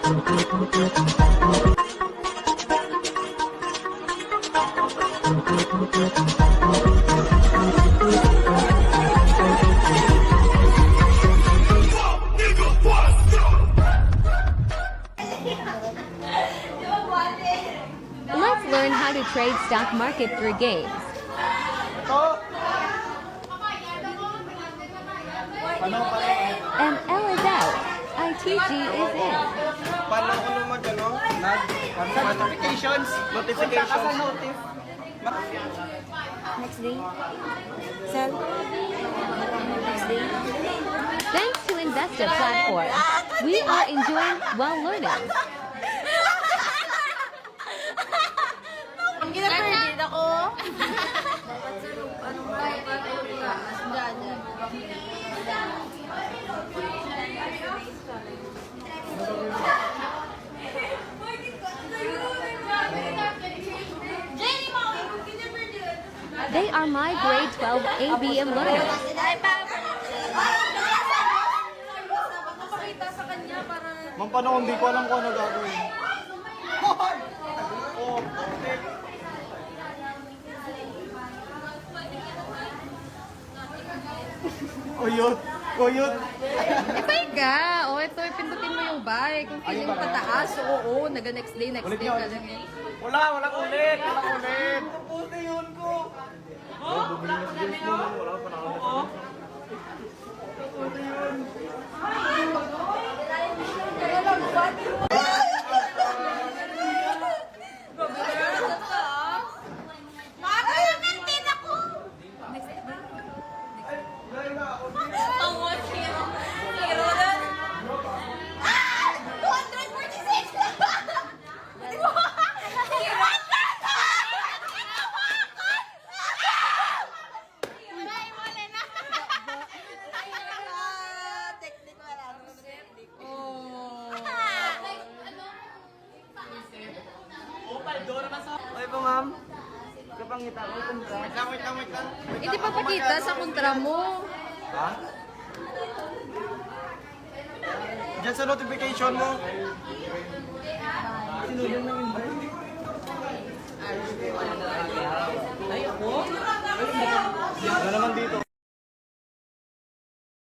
Let's learn how to trade stock market through games. ML is out. ITG is in. Paano ko nung notifications? Next day. Sell. Next day. Thanks to Investa platform, we are enjoying while learning. Ang gina-permit ako. They are my grade 12 ABM learners. Ma'am, paano kung di ko alam kung ano gagawin? Oh, Kuyot! Kuyot! Ipay ka. O, ito, pindutin mo yung buy. Kung feeling mo pataas, oo, naga-next day Ulit ka yun. lang eh. Walang ulit! Walang ulit! Puti yun ko! Oh, bumili na si James mo. Wala pa nakakita. Puti yun! Okay po, ma'am. Kapangita ko, kontra. Wait lang. Hindi pa pakita sa kontra mo. Ha? Diyan sa notification mo. Sinunod ng invite. Ay, ako? Ano naman dito?